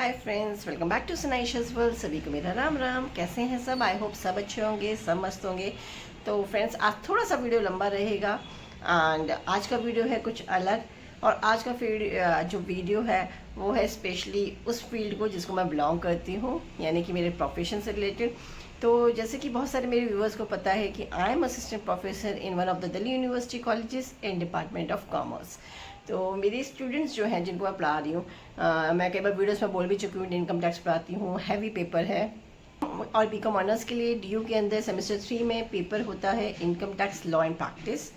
Hi friends, welcome back to Sanaisha's world. सभी को मेरा राम राम। कैसे हैं सब? आई होप सब अच्छे होंगे, सब मस्त होंगे। तो फ्रेंड्स, आज थोड़ा सा वीडियो लंबा रहेगा एंड आज का वीडियो है कुछ अलग। और आज का जो वीडियो है वो है स्पेशली उस फील्ड को जिसको मैं बिलोंग करती हूँ, यानी कि मेरे प्रोफेशन से रिलेटेड। तो जैसे कि बहुत सारे मेरे व्यूअर्स को पता है कि I am assistant professor in one of the Delhi university colleges in department of commerce. तो मेरी स्टूडेंट्स जो हैं जिनको मैं पढ़ा रही हूँ, मैं कई बार वीडियोस में बोल भी चुकी हूँ, इनकम टैक्स पढ़ाती हूँ। हैवी पेपर है और बीकॉम ऑनर्स के लिए DU के अंदर सेमेस्टर 3 में पेपर होता है income tax law and practice.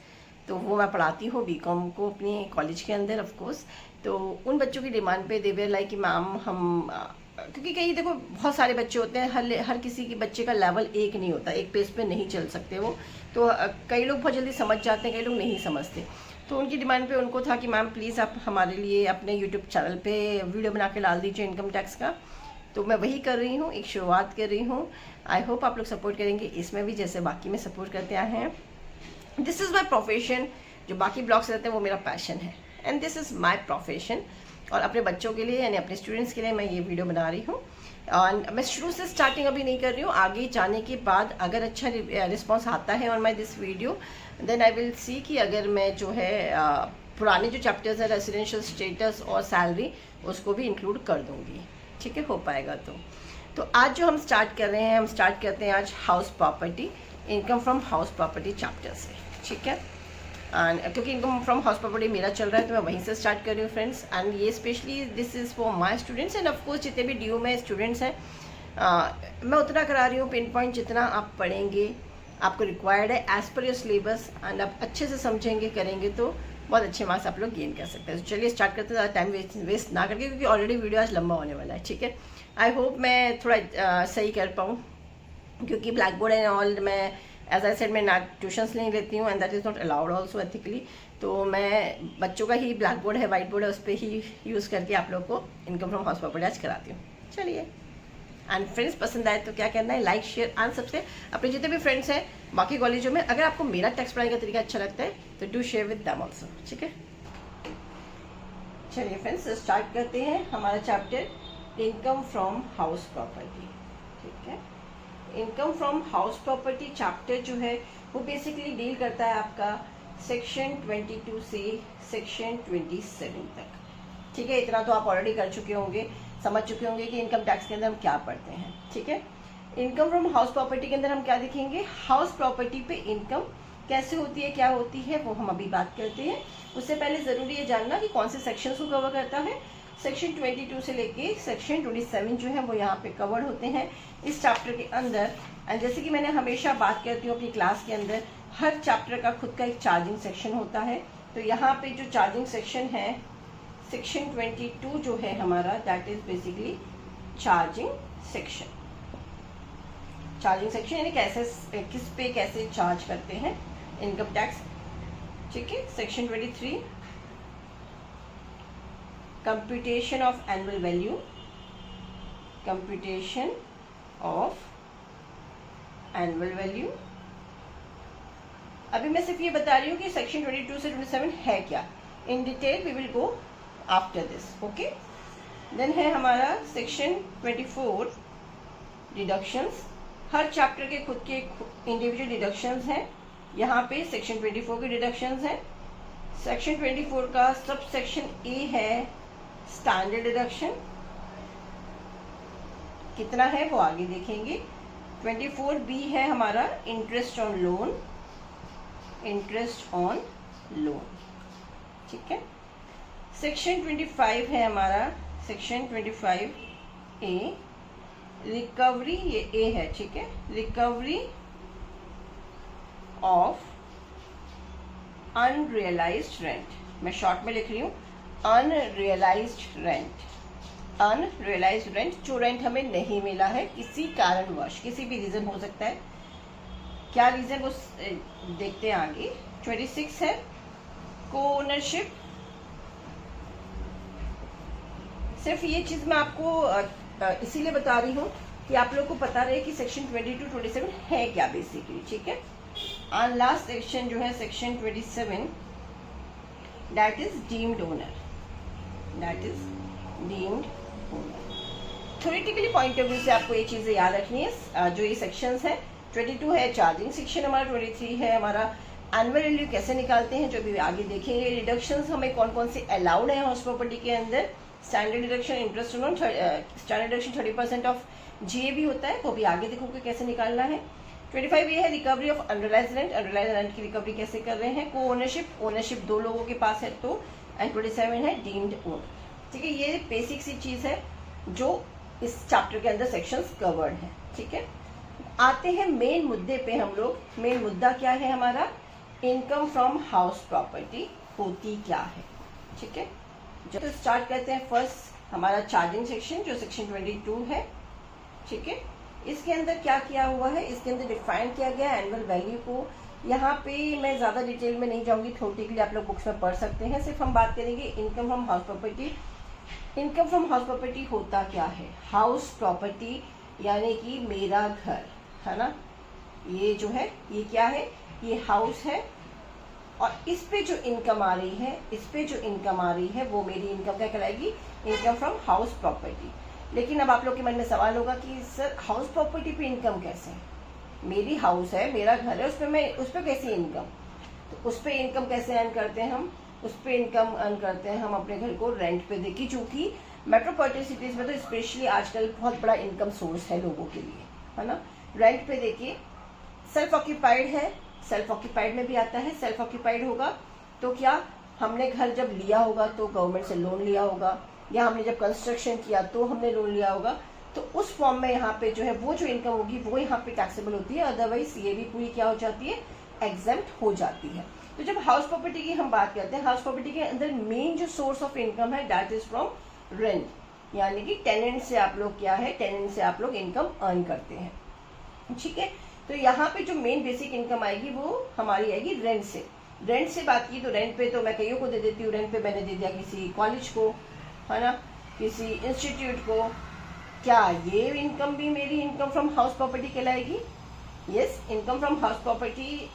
तो वो मैं पढ़ाती हूँ बीकॉम को अपने कॉलेज के अंदर ऑफ कोर्स। तो उन बच्चों की डिमांड पे दे वेयर लाइक कि मैम हम क्योंकि कई देखो बहुत सारे बच्चे होते हैं, हर किसी के बच्चे का लेवल एक नहीं होता, एक पेज पे नहीं चल सकते वो। तो कई लोग बहुत जल्दी समझ जाते हैं, कई लोग नहीं समझते। तो उनकी डिमांड पे उनको था कि मैम प्लीज़ आप हमारे लिए अपने यूट्यूब चैनल पे वीडियो बना के डाल दीजिए इनकम टैक्स का। तो मैं वही कर रही हूँ, एक शुरुआत कर रही हूँ। आई होप आप लोग सपोर्ट करेंगे इसमें भी, जैसे बाकी में सपोर्ट करते आए हैं। This is my profession. जो बाकी ब्लॉग्स रहते हैं वो मेरा पैशन है and this is my profession. और अपने बच्चों के लिए यानी अपने स्टूडेंट्स के लिए मैं ये वीडियो बना रही हूँ। और मैं शुरू से स्टार्टिंग अभी नहीं कर रही हूँ, आगे जाने के बाद अगर अच्छा रिस्पॉन्स आता है on my this video then I will see कि अगर मैं जो है पुराने जो चैप्टर्स है रेसिडेंशियल स्टेटस और सैलरी उसको भी इंक्लूड कर दूँगी। ठीक है, हो पाएगा तो आज जो हम स्टार्ट कर रहे हैं, हम स्टार्ट करते हैं आज house property, income from house property chapter से। ठीक है, एंड क्योंकि इनकम फ्रॉम हाउस प्रॉपर्टी मेरा चल रहा है तो मैं वहीं से स्टार्ट कर रही हूँ फ्रेंड्स। एंड ये specially this is for my students and of course जितने भी DU में स्टूडेंट्स हैं, मैं उतना करा रही हूँ पिन पॉइंट जितना आप पढ़ेंगे आपको रिक्वायर्ड है as per your syllabus. And आप अच्छे से समझेंगे करेंगे तो बहुत अच्छे मार्क्स आप लोग गेन कर सकते हैं। तो चलिए स्टार्ट करते हैं, टाइम वेस्ट ना करके, क्योंकि ऑलरेडी वीडियो आज लंबा होने वाला है। ठीक है, आई होप मैं थोड़ा सही कर पाऊँ, क्योंकि ब्लैक बोर्ड एंड ऑल मैं एज आई सेड मैं ना ट्यूशन्स नहीं लेती हूँ and that is not allowed also ethically. तो मैं बच्चों का ही ब्लैक बोर्ड है, वाइट बोर्ड है, उस पर ही यूज़ करके आप लोग को इनकम फ्रॉम हाउस प्रॉपर्टी आज कराती हूँ। चलिए, एंड फ्रेंड्स पसंद आए तो क्या करना है, लाइक शेयर एंड सब्सक्राइब। अपने जितने भी फ्रेंड्स हैं बाकी कॉलेजों में, अगर आपको मेरा टैक्स पढ़ाने का तरीका अच्छा लगता है तो do share with them also. ठीक है, चलिए फ्रेंड्स स्टार्ट करते हैं हमारा chapter income from house property. ठीक है, income from house property chapter जो है वो बेसिकली डील करता है आपका सेक्शन 22 से सेक्शन 27 तक। ठीक है, इतना तो आप ऑलरेडी कर चुके होंगे, समझ चुके होंगे कि इनकम टैक्स के अंदर हम क्या पढ़ते हैं। ठीक है, इनकम फ्रॉम हाउस प्रॉपर्टी के अंदर हम क्या देखेंगे, हाउस प्रॉपर्टी पे इनकम कैसे होती है, क्या होती है, वो हम अभी बात करते हैं। उससे पहले ज़रूरी है जानना कि कौन से सेक्शंस को कवर करता है। सेक्शन 22 से लेके सेक्शन 27 जो है वो यहाँ पे कवर्ड होते हैं इस चैप्टर के अंदर। एंड जैसे कि मैंने हमेशा बात करती हूँ अपनी क्लास के अंदर, हर चैप्टर का खुद का एक चार्जिंग सेक्शन होता है। तो यहाँ पे जो चार्जिंग सेक्शन है सेक्शन 22 जो है हमारा, that is basically charging section. Charging section यानी कैसे किस पे कैसे चार्ज करते हैं इनकम टैक्स। ठीक है, section 23 computation of annual value, computation of annual value. अभी मैं सिर्फ ये बता रही हूँ कि सेक्शन 22 से 27 है क्या, in detail we will go after this. Okay, then है हमारा सेक्शन 24 डिडक्शंस। हर चैप्टर के खुद के इंडिविजुअल डिडक्शंस हैं। यहाँ पे सेक्शन 24 के डिडक्शंस हैं। सेक्शन 24 का सब सेक्शन ए है स्टैंडर्ड डिडक्शन, कितना है वो आगे देखेंगे। 24B है हमारा interest on loan, interest on loan. ठीक है, सेक्शन 25 है हमारा सेक्शन 25A रिकवरी, ये ए है। ठीक है, रिकवरी ऑफ अनरियलाइज्ड रेंट, मैं शॉर्ट में लिख रही हूँ अनरियलाइज्ड रेंट। अनरियलाइज्ड रेंट, जो रेंट हमें नहीं मिला है किसी कारणवश, किसी भी रीजन हो सकता है, क्या रीजन वो देखते हैं आगे। 26 है को ओनरशिप। सिर्फ ये चीज मैं आपको इसीलिए बता रही हूँ कि आप लोग को पता रहे कि सेक्शन 22 27 है क्या बेसिकली। ठीक है, और लास्ट सेक्शन जो है section 27 that is deemed owner, that is deemed owner. Theoretically point of view से आपको ये चीज़ें याद रखनी है। जो ये सेक्शंस है 22 है चार्जिंग सेक्शन हमारा, 23 है हमारा एनुअल वैल्यू कैसे निकालते हैं जो भी आगे देखेंगे। डिडक्शंस हमें कौन कौन से अलाउड है हाउस प्रॉपर्टी के अंदर। Standard deduction, interest loan, standard deduction 30% of GA भी होता है, वो भी आगे देखोगे कैसे निकालना है। 25 ये है recovery of underlies rent, underlies rent की रिकवरी कैसे कर रहे हैं। को ओनरशिप, ओनरशिप 2 लोगों के पास है तो। एंड 27 है डीम्ड ओन। ठीक है, ये बेसिक सी चीज है जो इस चैप्टर के अंदर सेक्शंस कवर्ड है। ठीक है, आते हैं मेन मुद्दे पे हम लोग। मेन मुद्दा क्या है हमारा, इनकम फ्रॉम हाउस प्रॉपर्टी होती क्या है। ठीक है, तो स्टार्ट करते हैं फर्स्ट हमारा चार्जिंग सेक्शन जो सेक्शन 22 है। ठीक है, इसके अंदर क्या किया हुआ है, इसके अंदर डिफाइन किया गया है एनुअल वैल्यू को। यहाँ पे मैं ज्यादा डिटेल में नहीं जाऊंगी, थ्योरेटिकली आप लोग बुक्स में पढ़ सकते हैं। सिर्फ हम बात करेंगे income from house property. Income from house property होता क्या है। हाउस प्रॉपर्टी यानी कि मेरा घर है ना, ये जो है ये क्या है, ये हाउस है और इस पे जो इनकम आ रही है, इस पे जो इनकम आ रही है वो मेरी इनकम क्या कहलाएगी, इनकम फ्रॉम हाउस प्रॉपर्टी। लेकिन अब आप लोग के मन में सवाल होगा कि सर हाउस प्रॉपर्टी पे इनकम कैसे, मेरी हाउस है, मेरा घर है, उस पर कैसी इनकम। तो उस पर इनकम कैसे अर्न करते हैं हम, उस पर इनकम अर्न करते हैं हम अपने घर को रेंट पे देखिए। चूंकि मेट्रोपॉलिटन सिटीज में तो स्पेशली आजकल बहुत बड़ा इनकम सोर्स है लोगों के लिए, है ना। रेंट पे देखिए, सेल्फ ऑक्यूपाइड है, सेल्फ ऑक्यूपाइड में भी आता है। सेल्फ ऑक्यूपाइड होगा तो क्या, हमने घर जब लिया होगा तो गवर्नमेंट से लोन लिया होगा, या हमने जब कंस्ट्रक्शन किया तो हमने लोन लिया होगा, तो उस फॉर्म में यहाँ पे जो है वो जो इनकम होगी वो यहाँ पे टैक्सेबल होती है। अदरवाइज ये भी पूरी क्या हो जाती है, एग्जेम्प्ट हो जाती है। तो जब हाउस प्रॉपर्टी की हम बात करते हैं, हाउस प्रॉपर्टी के अंदर मेन जो सोर्स ऑफ इनकम है दैट इज फ्रॉम रेंट, यानी कि टेनेंट से आप लोग क्या है, टेनेंट से आप लोग इनकम अर्न करते हैं। ठीक है, तो यहाँ पे जो मेन बेसिक इनकम आएगी वो हमारी आएगी रेंट से। रेंट से बात की तो रेंट पे तो मैं कईयों को दे देती हूँ, रेंट पे मैंने दे दिया किसी कॉलेज को, है ना, किसी इंस्टीट्यूट को। क्या ये इनकम भी मेरी इनकम फ्रॉम हाउस प्रॉपर्टी कहलाएगी। Yes, income from house property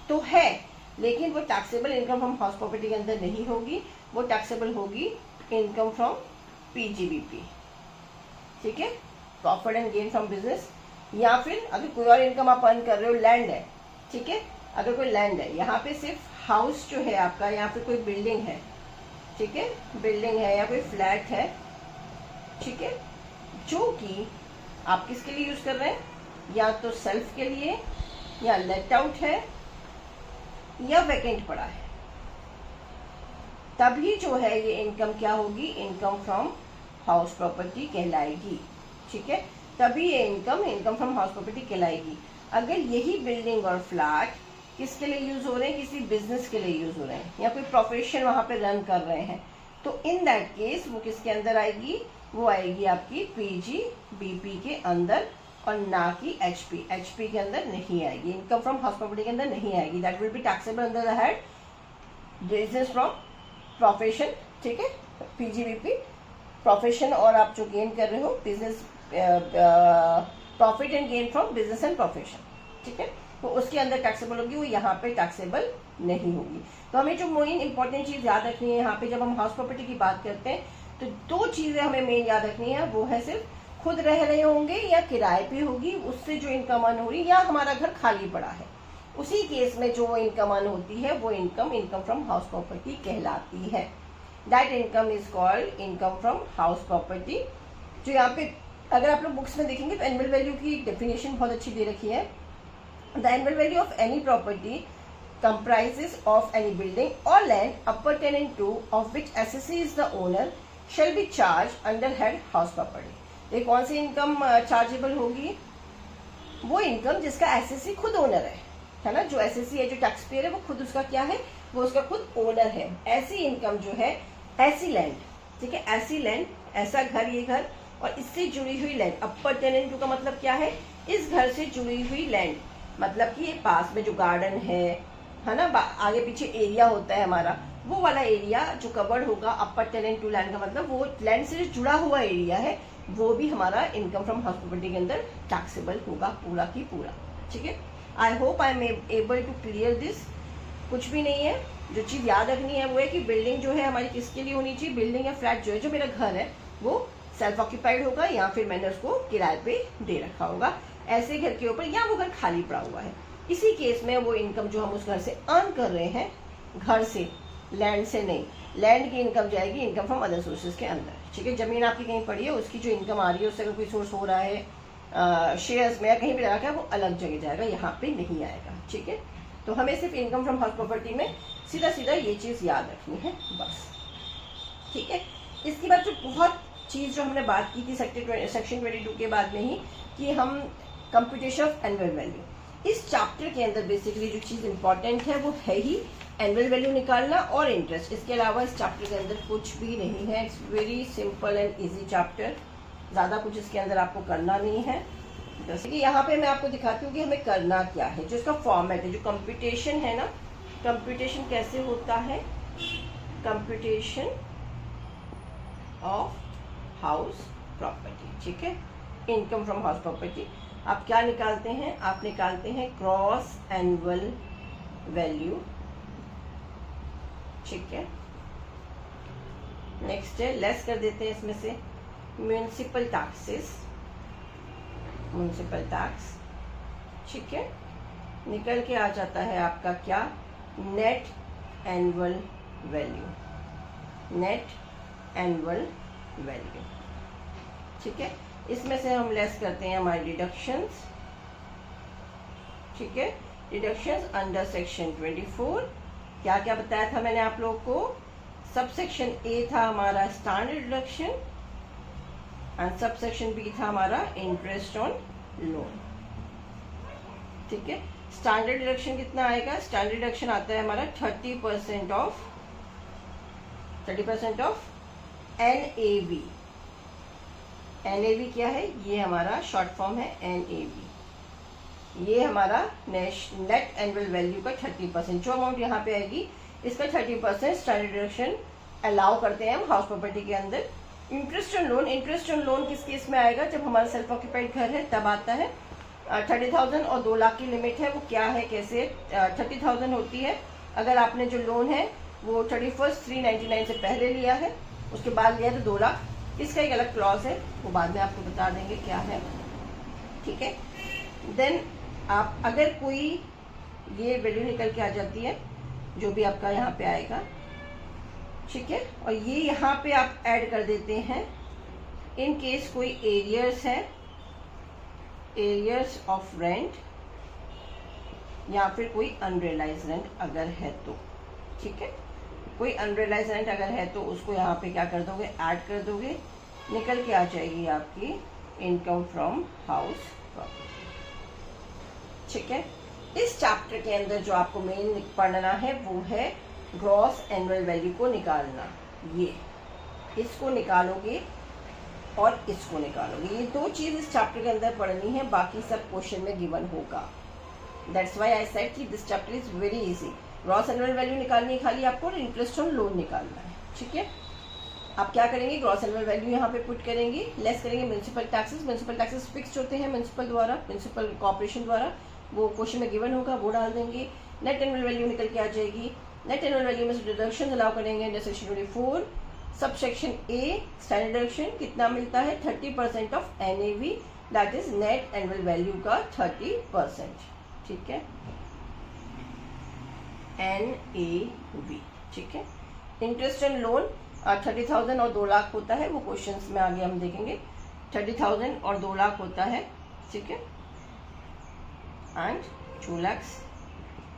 तो है, लेकिन वो taxable income from house property के अंदर नहीं होगी, वो टैक्सेबल होगी इनकम फ्रॉम पीजीबीपी। ठीक है, profit and gain from business. या फिर अगर कोई और इनकम आप अर्न कर रहे हो, लैंड है, ठीक है, अगर कोई लैंड है, यहाँ पे सिर्फ हाउस जो है आपका, यहाँ पे कोई बिल्डिंग है, ठीक है, बिल्डिंग है या कोई फ्लैट है, ठीक है, जो कि आप किसके लिए यूज कर रहे हैं, या तो सेल्फ के लिए, या लेट आउट है, या वैकेंट पड़ा है, तभी जो है ये इनकम क्या होगी, इनकम फ्रॉम हाउस प्रॉपर्टी कहलाएगी। ठीक है, तभी ये इनकम फ्रॉम हाउस प्रॉपर्टी कहलाएगी। अगर यही बिल्डिंग और फ्लैट किसके लिए यूज हो रहे हैं, किसी बिजनेस के लिए यूज हो रहे हैं, या कोई प्रोफेशन वहां पे रन कर रहे हैं, तो इन दैट केस वो किसके अंदर आएगी, वो आएगी आपकी पीजीबीपी के अंदर, और ना कि एचपी के अंदर नहीं आएगी, इनकम फ्रॉम हाउस प्रॉपर्टी के अंदर नहीं आएगी। That will be taxable under the head business from profession. ठीक है, पीजीबीपी प्रोफेशन, और आप जो गेन कर रहे हो business, profit and gain from business and profession. ठीक है, तो उसके अंदर टैक्सेबल होगी, वो यहाँ पे टैक्सेबल नहीं होगी। तो हमें जो मेन इंपॉर्टेंट चीज याद रखनी है यहाँ पे, जब हम हाउस प्रॉपर्टी की बात करते हैं तो दो चीजें हमें मेन याद रखनी है। वो है सिर्फ खुद रह रहे होंगे या किराए पे होगी, उससे जो इनकम अर्न हो रही, या हमारा घर खाली पड़ा है, उसी केस में जो इनकम अर्न होती है वो इनकम फ्रॉम हाउस प्रॉपर्टी कहलाती है। That income is called income from house property. जो यहाँ पे अगर आप लोग बुक्स में देखेंगे तो एनुअल वैल्यू की डेफिनेशन बहुत अच्छी दे रखी है। The annual value of any property comprises of any building or land appertaining to of which assessee is the owner shall be charged under head house property। ये कौन सी इनकम चार्जेबल होगी, वो income जिसका SSC खुद owner है ना, जो SSC है, जो टैक्स पेयर है, वो खुद उसका क्या है, वो उसका खुद ओनर है। ऐसी इनकम जो है, ऐसी लैंड, ठीक है, ऐसी लैंड, ऐसा घर, ये घर और इससे जुड़ी हुई लैंड। अपर्टेनिंग टू का मतलब क्या है, इस घर से जुड़ी हुई लैंड, मतलब कि ये पास में जो गार्डन है ना, आगे पीछे एरिया होता है हमारा, वो वाला एरिया जो कवर्ड होगा। अपर्टेनिंग टू लैंड का मतलब वो लैंड से जुड़ा हुआ एरिया है, वो भी हमारा इनकम फ्रॉम हाउस प्रॉपर्टी के अंदर टैक्सेबल होगा पूरा की पूरा। ठीक है, I hope I am able to clear this. कुछ भी नहीं है, जो चीज याद रखनी है वो है कि बिल्डिंग जो है हमारी किसके लिए होनी चाहिए, बिल्डिंग या फ्लैट जो है, जो मेरा घर है, वो सेल्फ ऑक्यूपाइड होगा या फिर मैंने उसको किराए पे दे रखा होगा ऐसे घर के ऊपर, या वो घर खाली पड़ा हुआ है। इसी केस में वो इनकम जो हम उस घर से अर्न कर रहे हैं, घर से, लैंड से नहीं, लैंड की इनकम जाएगी इनकम फ्रॉम अदर सोर्सेज के अंदर। ठीक है, जमीन आपकी कहीं पड़ी है, उसकी जो इनकम आ रही है उससे अगर कोई सोर्स हो रहा है शेयर्स में या कहीं भी लगा है, वो अलग जगह जाएगा, यहाँ पे नहीं आएगा। ठीक है, तो हमें सिर्फ इनकम फ्रॉम हाउस प्रॉपर्टी में सीधा सीधा ये चीज़ याद रखनी है बस। ठीक है, इसके बाद जो बहुत चीज़ जो हमने बात की थी सेक्शन 22 के बाद में ही, कि हम कंप्यूटेशन ऑफ एनुअल वैल्यू, इस चैप्टर के अंदर बेसिकली जो चीज़ इंपॉर्टेंट है वो है ही एनुअल वैल्यू निकालना और इंटरेस्ट। इसके अलावा इस चैप्टर के अंदर कुछ भी नहीं है। It's very simple and easy chapter, ज़्यादा कुछ इसके अंदर आपको करना नहीं है। जैसे कि यहाँ पे मैं आपको दिखाती हूँ कि हमें करना क्या है। जो इसका फॉर्मेट है, जो कंप्यूटेशन है ना, कंप्यूटेशन कैसे होता है, कंप्यूटेशन ऑफ हाउस प्रॉपर्टी। ठीक है, इनकम फ्रॉम हाउस प्रॉपर्टी आप क्या निकालते हैं, आप निकालते हैं क्रॉस एनुअल वैल्यू। ठीक है, नेक्स्ट है लेस कर देते हैं इसमें से म्यूनिसिपल टैक्सेस, म्यूनिसिपल टैक्स। ठीक है, निकल के आ जाता है आपका क्या, net annual value, net annual value. ठीक है, इसमें से हम लेस करते हैं हमारे डिडक्शंस। ठीक है, डिडक्शंस अंडर सेक्शन 24। क्या क्या बताया था मैंने आप लोगों को, सब सेक्शन ए था हमारा standard deduction and sub section B था हमारा इंटरेस्ट ऑन लोन। ठीक है, स्टैंडर्ड डिडक्शन कितना आएगा, स्टैंडर्ड डिडक्शन आता है हमारा 30% ऑफ NAV। NAV क्या है, ये हमारा शॉर्ट फॉर्म है NAV। ये हमारा नेट एनुअल वैल्यू का 30%, जो अमाउंट यहाँ पे आएगी इसका 30% स्टैंडर्ड डिडक्शन अलाउ करते हैं हम हाउस प्रॉपर्टी के अंदर। Interest on loan, interest on loan किस केस में आएगा, जब हमारा सेल्फ ऑक्यूपाइड घर है तब आता है। 30,000 और 2 लाख की लिमिट है, वो क्या है कैसे, 30,000 होती है अगर आपने जो लोन है वो 31/3/99 से पहले लिया है, उसके बाद लिया तो 2 लाख। इसका एक अलग क्लॉज है, वो बाद में आपको बता देंगे क्या है। ठीक है, देन आप अगर कोई ये वैल्यू निकल के आ जाती है जो भी आपका यहाँ पे आएगा, ठीक है, और ये यहाँ पे आप ऐड कर देते हैं इन केस कोई एरियर्स है, एरियर्स ऑफ रेंट या फिर कोई अनरियलाइज रेंट अगर है तो। ठीक है, कोई अनरियलाइज रेंट अगर है तो उसको यहाँ पे क्या कर दोगे, ऐड कर दोगे, निकल के आ जाएगी आपकी इनकम फ्रॉम हाउस प्रॉपर्टी। ठीक है, इस चैप्टर के अंदर जो आपको मेन पढ़ना है वो है ग्रॉस एनुअल वैल्यू को निकालना। ये इसको निकालोगे और इसको निकालोगे, ये 2 चीज इस चैप्टर के अंदर पढ़नी है, बाकी सब क्वेश्चन में गिवन होगा। दैट्स व्हाई आई सेड कि this chapter is very easy. Gross annual value निकालनी है खाली आपको, और इंटरेस्ट ऑन लोन निकालना है। ठीक है, आप क्या करेंगे, ग्रॉस एनुअल वैल्यू यहाँ पे पुट करेंगे, लेस करेंगे municipal taxes. Municipal taxes fixed होते हैं म्यूनिसिपल द्वारा, म्यूनिसिपल कॉर्पोरेशन द्वारा, वो क्वेश्चन में गिवन होगा, वो डाल देंगे। नेट एनुअल वैल्यू निकल के आ जाएगी, नेट एनुअल वैल्यू में से डिडक्शन अलाउ करेंगे under section 24 sub section a standard deduction कितना मिलता है, 30% of NAV, that is net annual value का 30%। ठीक है, NAV। ठीक है, इंटरेस्ट ऑन लोन 30,000 और 2 लाख होता है, वो क्वेश्चंस में आगे हम देखेंगे। 30,000 और 2 लाख होता है। ठीक है, एंड 2 लाख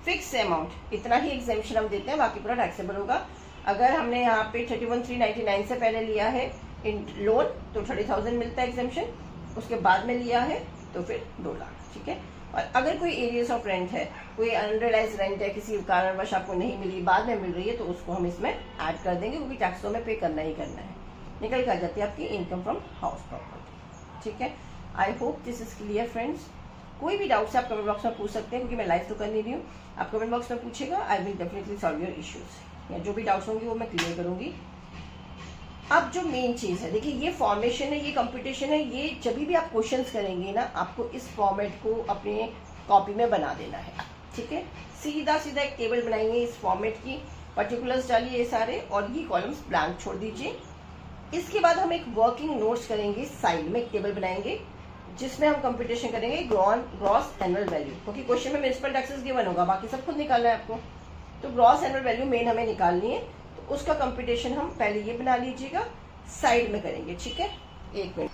फिक्स अमाउंट, इतना ही एग्जेम्पशन हम देते हैं, बाकी पूरा टैक्सेबल होगा। अगर हमने यहाँ पे 31/3/99 से पहले लिया है लोन तो 30,000 मिलता है एग्जेम्पशन, उसके बाद में लिया है तो फिर 2 लाख। ठीक है, और अगर कोई एरियस ऑफ रेंट है, कोई अनरियलाइज रेंट है, किसी कारणवश आपको नहीं मिली, बाद में मिल रही है, तो उसको हम इसमें ऐड कर देंगे, क्योंकि टैक्स तो हमें पे करना ही करना है। निकल के आ जाती है आपकी इनकम फ्रॉम हाउस प्रॉपर्टी। ठीक है, I hope this is clear friends. कोई भी डाउट्स आप कमेंट बॉक्स में पूछ सकते हैं, क्योंकि मैं लाइव तो कर नहीं रही हूँ, आप कमेंट बॉक्स में पूछेगा, आई will definitely solve your issues, या जो भी डाउट्स होंगे वो मैं क्लियर करूंगी। अब जो मेन चीज़ है, देखिए ये फॉर्मेशन है, ये कंप्यूटेशन है, ये जब भी आप क्वेश्चंस करेंगे ना, आपको इस फॉर्मेट को अपने कॉपी में बना देना है। ठीक है, सीधा सीधा एक टेबल बनाएंगे इस फॉर्मेट की, पर्टिकुलर्स डालिए ये सारे, और ये कॉलम्स ब्लैंक छोड़ दीजिए। इसके बाद हम एक वर्किंग नोट्स करेंगे, साइड में एक टेबल बनाएंगे जिसमें हम कंप्यूटेशन करेंगे ग्रॉस एनुअल वैल्यू, क्योंकि क्वेश्चन में म्युनिसिपल टैक्सेस गिवन होगा, बाकी सब खुद निकालना है आपको। तो ग्रॉस एनुअल वैल्यू मेन हमें निकालनी है, तो उसका कंप्यूटेशन हम पहले ये बना लीजिएगा, साइड में करेंगे, ठीक है। एक मिनट।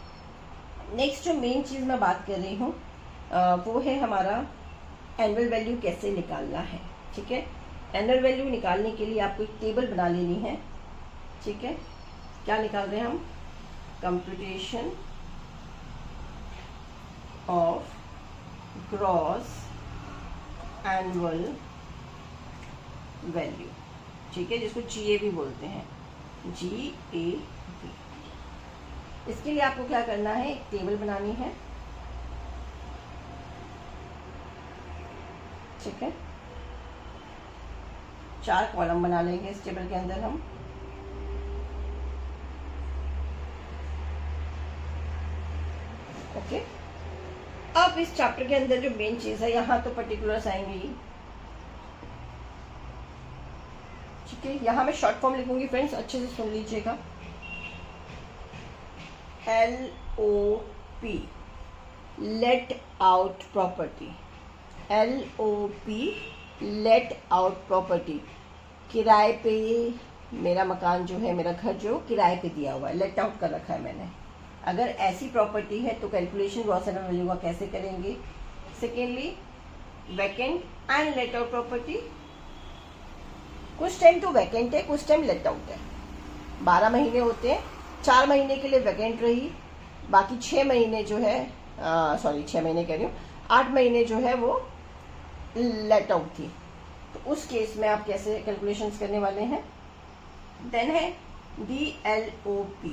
नेक्स्ट जो मेन चीज़ मैं बात कर रही हूँ वो है हमारा एनुअल वैल्यू कैसे निकालना है, ठीक है। एनुअल वैल्यू निकालने के लिए आपको एक टेबल बना लेनी है, ठीक है। क्या निकाल रहे हैं हम? Computation of gross annual value, ठीक है, जिसको GA भी बोलते हैं, GAV। इसके लिए आपको क्या करना है, एक टेबल बनानी है, ठीक है। 4 कॉलम बना लेंगे इस टेबल के अंदर हम। ओके, अब इस चैप्टर के अंदर जो मेन चीज है, यहाँ तो पर्टिकुलर्स आएंगे ही, ठीक है। यहाँ मैं शॉर्ट फॉर्म लिखूंगी फ्रेंड्स, अच्छे से सुन लीजिएगा। LOP, let out property, LOP, let out property. किराए पे मेरा मकान जो है, मेरा घर जो किराए पे दिया हुआ है, लेट आउट कर रखा है मैंने। अगर ऐसी प्रॉपर्टी है तो कैलकुलेशन ग्रॉस एनुअल वैल्यू का कैसे करेंगे। Secondly, vacant and let out property. कुछ टाइम तो वैकेंट है, कुछ टाइम लेट आउट है। 12 महीने होते हैं, 4 महीने के लिए वैकेंट रही, बाकी 6 महीने जो है 6 महीने कह रही हूँ, 8 महीने जो है वो लेट आउट थी। तो उस केस में आप कैसे कैलकुलेशंस करने वाले हैं। देन है DLOP,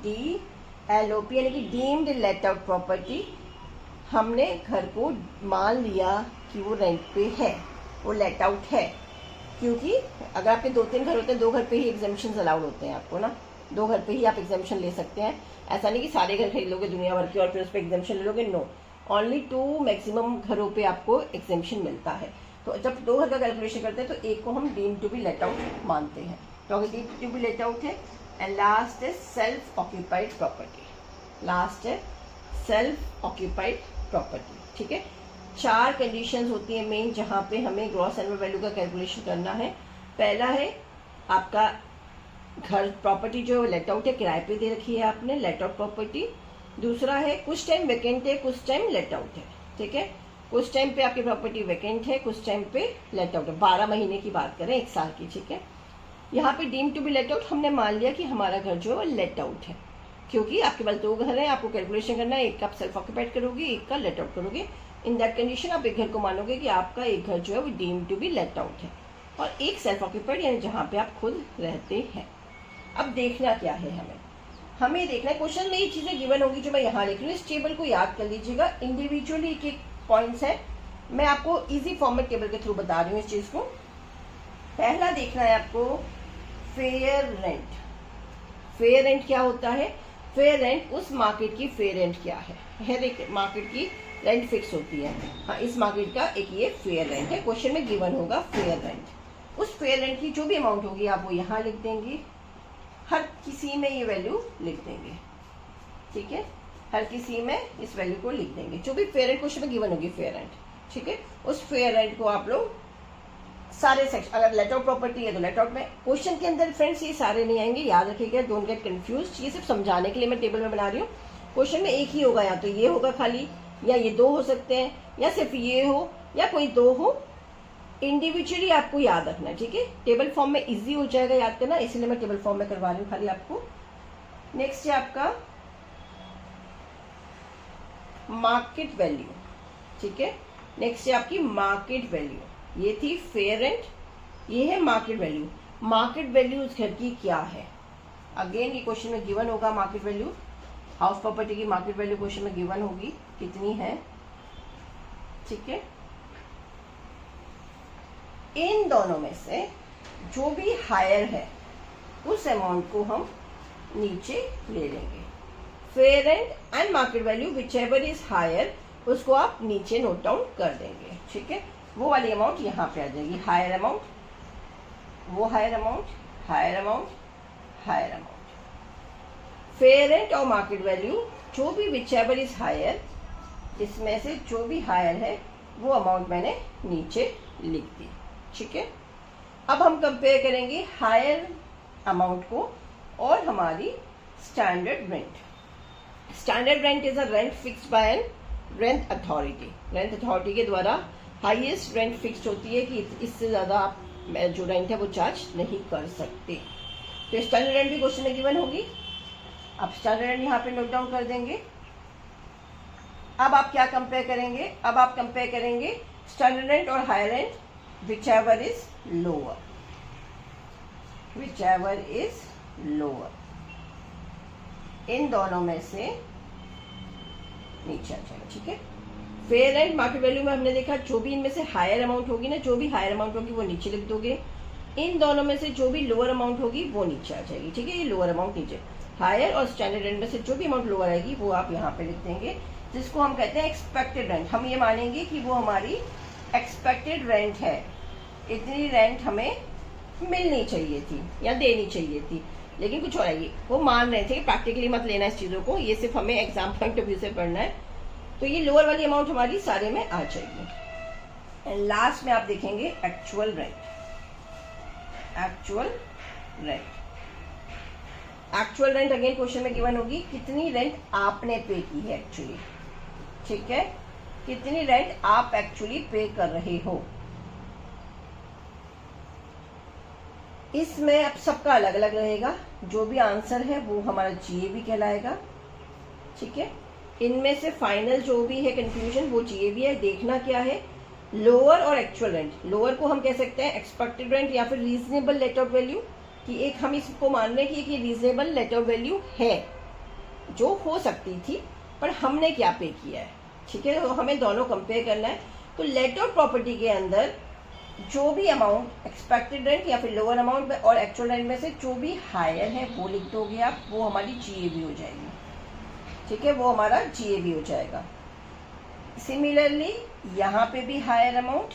DLOP यानी कि डीम्ड लेट आउट प्रॉपर्टी। हमने घर को मान लिया कि वो रेंट पे है, वो लेट आउट है, क्योंकि अगर आपके 2-3 घर होते हैं, 2 घर पे ही एग्जामिशन अलाउड होते हैं आपको ना, 2 घर पे ही आप एग्जामिशन ले सकते हैं। ऐसा नहीं कि सारे घर खरीद लोगे दुनिया भर के और फिर उस पर एग्जामिशन ले लोगे, नो, ओनली 2 मैक्सिमम घरों पे आपको एग्जामिशन मिलता है। तो जब 2 घर का कैलकुलेशन करते हैं तो एक को हम deem to be let out मानते हैं, तो अगर deem to be let out है। एंड लास्ट है सेल्फ ऑक्यूपाइड प्रॉपर्टी, लास्ट है सेल्फ ऑक्यूपाइड प्रॉपर्टी, ठीक है। 4 कंडीशंस होती है मेन जहां पे हमें ग्रॉस एनुअल वैल्यू का कैलकुलेशन करना है। पहला है आपका घर प्रॉपर्टी जो लेट आउट है, किराए पे दे रखी है आपने, लेट आउट प्रॉपर्टी। दूसरा है कुछ टाइम वैकेंट है, कुछ टाइम लेट आउट है, ठीक है। कुछ टाइम पे आपकी प्रॉपर्टी वैकेंट है, कुछ टाइम पे लेट आउट है। 12 महीने की बात करें, 1 साल की, ठीक है। यहाँ पे deem to be let out हमने मान लिया कि हमारा घर जो है लेट आउट है, क्योंकि आपके पास 2 घर हैं, आपको कैलकुलेशन करना है, एक का आप सेल्फ ऑक्यूपाइड करोगे, एक का लेट आउट करोगे। इन दैट कंडीशन आप एक घर को मानोगे कि आपका एक घर जो है वो deem to be let out है, और एक सेल्फ ऑक्यूपाइड यानी जहाँ पे आप खुद रहते हैं। अब देखना क्या है, हमें देखना है, क्वेश्चन में ये चीजें गिवन होगी जो मैं यहाँ लिख रही हूँ। इस टेबल को याद कर लीजिएगा, इंडिविजुअली एक पॉइंट्स है, मैं आपको इजी फॉर्म में टेबल के थ्रू बता रही हूँ इस चीज को। पहला देखना है आपको फेयर रेंट। फेयर रेंट क्या होता है? फेयर रेंट उस मार्केट की फेयर रेंट क्या है, हर एक मार्केट की रेंट फिक्स होती है। हाँ, इस मार्केट का एक ये फेयर रेंट है, क्वेश्चन में गिवन होगा फेयर रेंट। उस फेयर रेंट की जो भी अमाउंट होगी आप वो यहाँ लिख देंगे, हर किसी में ये वैल्यू लिख देंगे, ठीक है। हर किसी में इस वैल्यू को लिख देंगे, जो भी फेयर रेंट क्वेश्चन में गिवन होगी फेयर रेंट, ठीक है। उस फेयर रेंट को आप लोग सारे सेक्शन, अगर लेट आउट प्रॉपर्टी है तो लेट आउट में, क्वेश्चन के अंदर फ्रेंड्स ये सारे नहीं आएंगे, याद रखिएगा, डोंट गेट कंफ्यूज। ये सिर्फ समझाने के लिए मैं टेबल में बना रही हूँ। क्वेश्चन में एक ही होगा, या तो ये होगा खाली, या ये 2 हो सकते हैं, या सिर्फ ये हो, या कोई 2 हो। इंडिविजुअली आपको याद रखना है, ठीक है। टेबल फॉर्म में इजी हो जाएगा याद करना, इसलिए मैं टेबल फॉर्म में करवा रही हूँ खाली आपको। नेक्स्ट है आपका मार्केट वैल्यू, ठीक है। नेक्स्ट है आपकी मार्केट वैल्यू, ये थी फेयर रेंट, ये है मार्केट वैल्यू। मार्केट वैल्यू उस घर की क्या है, अगेन ये क्वेश्चन में गिवन होगा। मार्केट वैल्यू हाउस प्रॉपर्टी की मार्केट वैल्यू क्वेश्चन में गिवन होगी, कितनी है, ठीक है। इन दोनों में से जो भी हायर है उस अमाउंट को हम नीचे ले लेंगे। Fair rent and market value whichever is higher, उसको आप नीचे नोट डाउन कर देंगे, ठीक है। वो वाली अमाउंट यहाँ पे आ जाएगी, हायर अमाउंट, वो higher amount, higher amount, higher amount, fair rent और मार्केट वैल्यू, जो भी विचएवर इज हायर, इसमें से जो भी हायर है वो अमाउंट मैंने नीचे लिख दी। ठीक है, अब हम कंपेयर करेंगे हायर अमाउंट को और हमारी standard rent. Standard rent is a rent fixed by an rent authority. Rent authority के द्वारा हाईएस्ट रेंट फिक्स्ड होती है कि इससे ज्यादा आप जो रेंट है वो चार्ज नहीं कर सकते। तो स्टैंडर्ड रेंट भी क्वेश्चन में गिवन होगी। आप स्टैंडर्ड रेंट यहाँ पे नोट डाउन कर देंगे। अब आप क्या कंपेयर करेंगे? अब आप कंपेयर करेंगे स्टैंडर्ड रेंट और higher rent, whichever is lower, whichever is lower, इन दोनों में से नीचे आ जाएगा। ठीक है, फेयर एंड मार्केट वैल्यू में हमने देखा जो भी इनमें से हायर अमाउंट होगी ना, जो भी हायर अमाउंट होगी वो नीचे लिख दोगे। इन दोनों में से जो भी लोअर अमाउंट होगी वो नीचे आ जाएगी। ठीक है, ये लोअर अमाउंट नीचे, हायर और स्टैंडर्ड रेंट में से जो भी अमाउंट लोअर आएगी वो आप यहाँ पे लिख देंगे, जिसको हम कहते हैं एक्सपेक्टेड रेंट। हम ये मानेंगे कि वो हमारी एक्सपेक्टेड रेंट है, इतनी रेंट हमें मिलनी चाहिए थी या देनी चाहिए थी, लेकिन कुछ और आएगी। वो मान रहे थे, प्रैक्टिकली मत लेना इस चीजों को, ये सिर्फ हमें एग्जाम पॉइंट ऑफ व्यू से पढ़ना है। तो ये लोअर वाली अमाउंट हमारी सारे में आ जाएगी। एंड लास्ट में आप देखेंगे actual rent. Actual rent, actual rent again question में गिवन होगी, कितनी रेंट आपने पे की है एक्चुअली। ठीक है, कितनी रेंट आप एक्चुअली पे कर रहे हो। इसमें अब सबका अलग अलग रहेगा, जो भी आंसर है वो हमारा जीएबी कहलाएगा। ठीक है, इनमें से फाइनल जो भी है कंक्लूजन वो जीएबी है। देखना क्या है, लोअर और एक्चुअल रेंट। लोअर को हम कह सकते हैं एक्सपेक्टेड रेंट या फिर रीजनेबल लेट आउट वैल्यू, कि एक हम इसको मान रहे हैं कि रीजनेबल लेट आउट वैल्यू है जो हो सकती थी, पर हमने क्या पे किया है। ठीक है, तो हमें दोनों कंपेयर करना है। तो लेट आउट प्रॉपर्टी के अंदर जो भी अमाउंट एक्सपेक्टेड रेंट या फिर लोअर अमाउंट में और एक्चुअल रेंट में से जो भी हायर है वो लिख दोगे आप, वो हमारी जीएबी हो जाएगी। ठीक है, वो हमारा जीएबी हो जाएगा। सिमिलरली यहाँ पे भी हायर अमाउंट,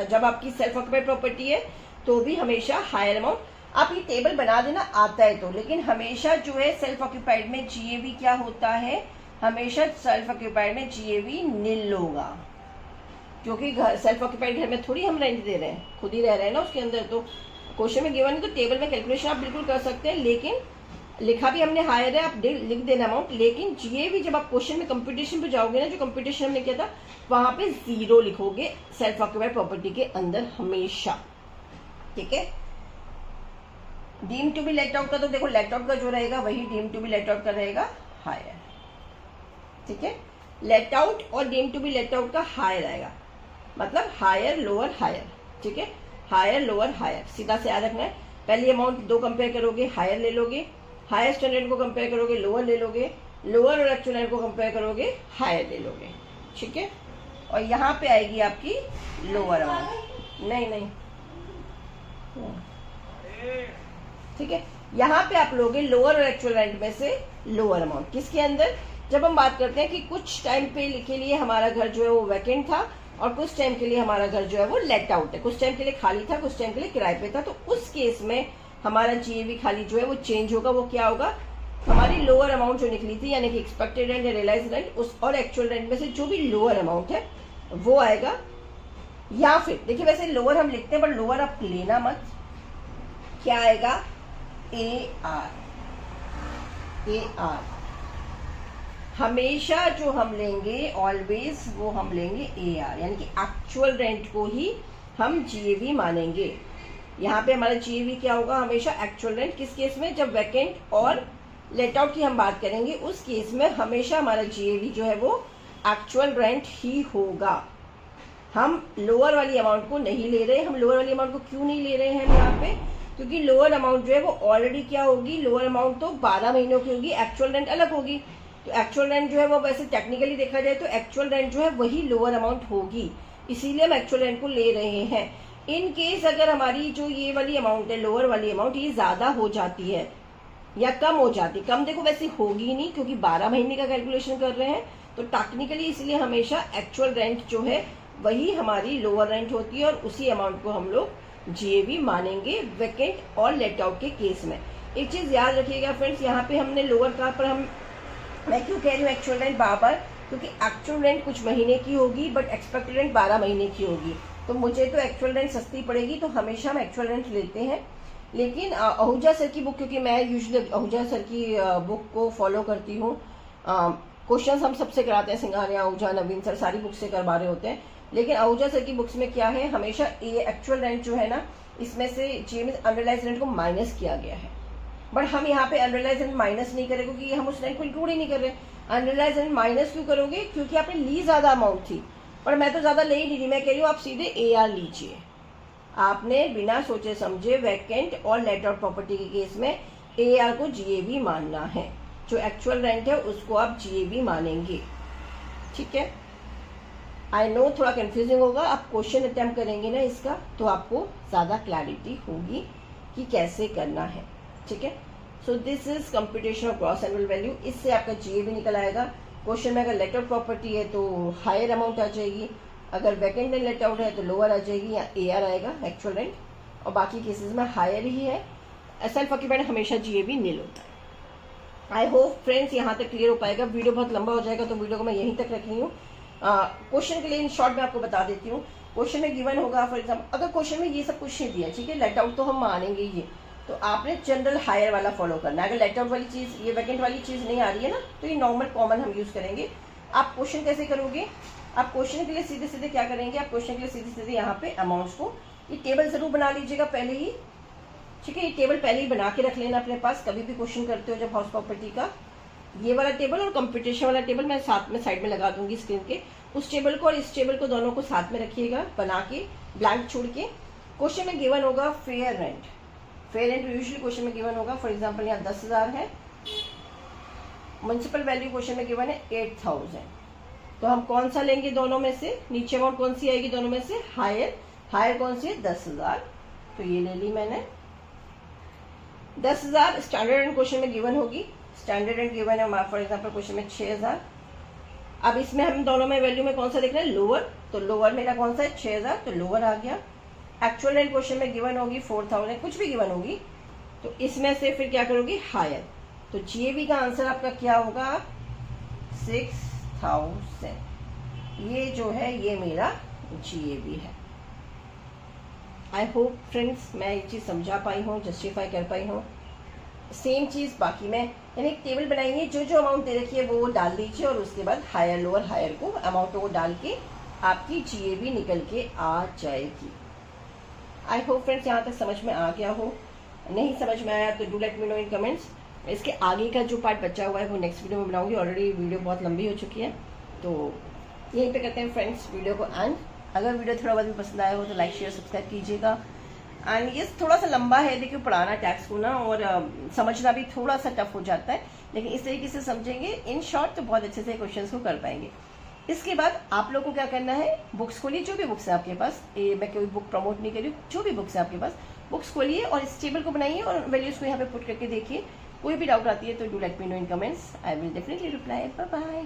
जब आपकी सेल्फ ऑक्यूपाइड प्रॉपर्टी है तो भी हमेशा हायर अमाउंट। आप ये टेबल बना देना आता है तो, लेकिन हमेशा जो है सेल्फ ऑक्यूपाइड में जीएबी क्या होता है, हमेशा सेल्फ ऑक्यूपाइड में जीएबी नील होगा, क्योंकि घर सेल्फ ऑक्यूपाइड घर में थोड़ी हम रेंट दे रहे हैं, खुद ही रह रहे हैं ना उसके अंदर। तो क्वेश्चन में गिवन है तो टेबल में कैलकुलेशन आप बिल्कुल कर सकते हैं, लेकिन लिखा भी हमने हायर है, आप लिख देना अमाउंट। लेकिन जीएबी जब आप क्वेश्चन में कंप्यूटेशन पे जाओगे ना, जो कंप्यूटेशन हमने किया था वहां पे 0 लिखोगे सेल्फ ऑक्यूपाइड प्रॉपर्टी के अंदर हमेशा। ठीक है, deem to be let out का तो देखो, लेट आउट का जो रहेगा वही deem to be let out का रहेगा हायर। ठीक है, लेट आउट और deem to be let out का हायर आएगा, मतलब हायर लोअर हायर। ठीक है, हायर लोअर हायर, सीधा से याद रखना है। पहली अमाउंट दो कंपेयर करोगे, हायर ले लोगे, हायर स्टैंडर्ड को कंपेयर करोगे लोअर ले लोगे, लोअर और एक्चुअल रेंट को कंपेयर करोगे हायर ले लोगे। ठीक है, और यहाँ पे आएगी आपकी लोअर अमाउंट। नहीं, ठीक है, यहाँ पे आप लोगे लोअर और एक्चुअल रेंट में से लोअर अमाउंट। किसके अंदर? जब हम बात करते हैं कि कुछ टाइम पे के लिए हमारा घर जो है वो वैकेंट था और कुछ टाइम के लिए हमारा घर जो है वो लेट आउट है, कुछ टाइम के लिए खाली था, कुछ टाइम के लिए किराए पे था, तो उस केस में हमारा जीएबी खाली जो है वो चेंज होगा। वो क्या होगा, हमारी लोअर अमाउंट जो निकली थी, यानी कि एक्सपेक्टेड रेंट या रियलाइज रेंट, उस और एक्चुअल रेंट में से जो भी लोअर अमाउंट है वो आएगा। या फिर देखिए, वैसे लोअर हम लिखते हैं पर लोअर आप लेना मत, क्या आएगा, AR। हमेशा जो हम लेंगे ऑलवेज वो हम लेंगे AR, यानी कि एक्चुअल रेंट को ही हम जीएबी मानेंगे। यहाँ पे हमारा जीएबी क्या होगा, हमेशा एक्चुअल रेंट। किस केस में, जब वैकेंट और लेट आउट की हम बात करेंगे उस केस में हमेशा हमारा जीएबी जो है वो एक्चुअल रेंट ही होगा। हम लोअर वाली अमाउंट को नहीं ले रहे। हम लोअर वाली अमाउंट को क्यों नहीं ले रहे हैं यहाँ पे, क्योंकि लोअर अमाउंट जो है वो ऑलरेडी क्या होगी, लोअर अमाउंट तो 12 महीनों की होगी, एक्चुअल रेंट अलग होगी। तो एक्चुअल रेंट जो है वो वैसे टेक्निकली देखा जाए तो एक्चुअल रेंट जो है वही लोअर अमाउंट होगी, इसीलिए हम एक्चुअल रेंट को ले रहे हैं। इन केस अगर हमारी जो ये वाली अमाउंट है, लोअर वाली अमाउंट, ये ज्यादा हो जाती है या कम हो जाती, कम देखो वैसे होगी नहीं क्योंकि 12 महीने का कैलकुलेशन कर रहे हैं, तो टेक्निकली इसलिए हमेशा एक्चुअल रेंट जो है वही हमारी लोअर रेंट होती है और उसी अमाउंट को हम लोग जीएबी मानेंगे वैकेंट और लेट आउट के केस में। एक चीज़ याद रखिएगा फ्रेंड्स, यहाँ पे हमने लोअर का पर मैं क्यों कह रही हूँ एक्चुअल रेंट बार, क्योंकि एक्चुअल रेंट कुछ महीने की होगी बट एक्सपेक्टेड रेंट 12 महीने की होगी। तो मुझे तो एक्चुअल रेंट सस्ती पड़ेगी, तो हमेशा हम एक्चुअल रेंट लेते हैं। लेकिन आहूजा सर की बुक, क्योंकि मैं यूजुअली आहूजा सर की बुक को फॉलो करती हूँ, क्वेश्चन हम सबसे कराते हैं, सिंघानिया, आहूजा, नवीन सर सारी बुक से करवा रहे होते हैं। लेकिन आहूजा सर की बुक्स में क्या है, हमेशा ये एक्चुअल रेंट जो है ना, इसमें से जी में अनरियलाइज रेंट को माइनस किया गया है। बट हम यहाँ पे अनरियलाइज रेंट माइनस नहीं करेंगे, क्योंकि हम उस रेंट को इंक्लूड ही नहीं कर रहे। अनरियलाइज रेंट माइनस क्यों करोगे, क्योंकि आपने ली ज्यादा अमाउंट थी, पर मैं तो ज्यादा ले ही नहीं रही। मैं कह रही हूँ आप सीधे AR लीजिए। आपने बिना सोचे समझे वैकेंट और लेट आउट प्रॉपर्टी के केस में AR को GAV मानना है। जो एक्चुअल रेंट है उसको आप GAV मानेंगे, ठीक है। आई नो थोड़ा कंफ्यूजिंग होगा, आप क्वेश्चन अटेम्प्ट करेंगे ना इसका, तो आपको ज्यादा क्लैरिटी होगी कि कैसे करना है, ठीक है। So this is computation of gross annual value. इससे आपका GAV निकल आएगा। क्वेश्चन में अगर लेट आउट प्रॉपर्टी है तो हायर अमाउंट आ जाएगी, अगर वैकेंट एंड लेट आउट है तो लोअर आ जाएगी या AR आएगा एक्चुअल रेंट, और बाकी केसेस में हायर ही है। सेल्फ ऑक्यूपाइड हमेशा GAV नील होता है। आई होप फ्रेंड्स यहाँ तक क्लियर हो पाएगा। वीडियो बहुत लंबा हो जाएगा तो वीडियो को मैं यहीं तक रख रही हूँ। क्वेश्चन के लिए इन शॉर्ट में आपको बता देती हूँ। क्वेश्चन में गिवन होगा, फॉर एग्जाम्पल अगर क्वेश्चन में ये सब कुछ नहीं दिया, ठीक है, लेट आउट तो हम मानेंगे ये, तो आपने जनरल हायर वाला फॉलो करना है। अगर लेट आउट वाली चीज, ये वैकेंट वाली चीज नहीं आ रही है ना, तो ये नॉर्मल कॉमन हम यूज करेंगे। आप क्वेश्चन कैसे करोगे, आप क्वेश्चन के लिए सीधे सीधे क्या करेंगे, आप क्वेश्चन के लिए सीधे सीधे यहाँ पे अमाउंट्स को, ये टेबल जरूर बना लीजिएगा पहले ही, ठीक है। ये टेबल पहले ही बना के रख लेना अपने पास, कभी भी क्वेश्चन करते हो जब हाउस प्रॉपर्टी का। ये वाला टेबल और कंप्यूटेशन वाला टेबल मैं साथ में साइड में लगा दूंगी स्क्रीन के। उस टेबल को और इस टेबल को दोनों को साथ में रखिएगा बना के, ब्लैंक छोड़ के। क्वेश्चन में गिवन होगा fair rent. Fair rent usually question में गिवन होगा, फॉर एग्जाम्पल यहाँ 10,000 है। म्युनिसिपल वैल्यू क्वेश्चन में गिवन है 8,000। तो हम कौन सा लेंगे दोनों में से, नीचे अमाउंट कौन सी आएगी दोनों में से, हायर। हायर कौन सी है, 10,000, तो ये ले ली मैंने। 10,000 स्टैंडर्ड रेंट क्वेश्चन में गिवन होगी। स्टैंडर्ड रेंट गिवन है फॉर एग्जाम्पल क्वेश्चन में 6,000। अब इसमें हम दोनों में वैल्यू में कौन सा देख रहे हैं, लोअर, तो लोअर मेरा कौन सा है, 6,000, तो लोअर आ गया। एक्चुअल रेंट क्वेश्चन में गिवन होगी 4,000, कुछ भी गिवन होगी, तो इसमें से फिर क्या करोगी, हायर। तो GAV का आंसर आपका क्या होगा, 6,000। ये जो है ये मेरा GAV है। आई होप फ्रेंड्स मैं ये चीज समझा पाई हूँ, जस्टिफाई कर पाई हूँ। सेम चीज बाकी में, यानी एक टेबल बनाएंगे, जो जो अमाउंट दे रखी है वो डाल दीजिए, और उसके बाद हायर लोअर हायर को अमाउंट को डाल के आपकी GAV निकल के आ जाएगी। आई होप फ्रेंड्स यहाँ तक समझ में आ गया हो। नहीं समझ में आया तो do let me know in comments. इसके आगे का जो पार्ट बचा हुआ है वो नेक्स्ट वीडियो में बनाऊंगी। ऑलरेडी वीडियो बहुत लंबी हो चुकी है, तो यहीं पे करते हैं फ्रेंड्स वीडियो को एंड। अगर वीडियो थोड़ा बहुत भी पसंद आया हो तो लाइक शेयर सब्सक्राइब कीजिएगा। एंड ये थोड़ा सा लंबा है, देखिए पढ़ाना टैक्स को ना, और समझना भी थोड़ा सा टफ हो जाता है, लेकिन इस तरीके से समझेंगे इन शॉर्ट तो बहुत अच्छे से क्वेश्चंस को कर पाएंगे। इसके बाद आप लोग को क्या करना है, बुक्स खोलिए, जो भी बुक्स है आपके पास, मैं कोई बुक प्रमोट नहीं कर रही हूँ, जो भी बुक्स है आपके पास बुक्स खोलिए और इस टेबल को बनाइए और वैल्यूज को यहाँ पे पुट करके देखिए। कोई भी डाउट आती है तो do let me know in comments, I will definitely reply. Bye bye.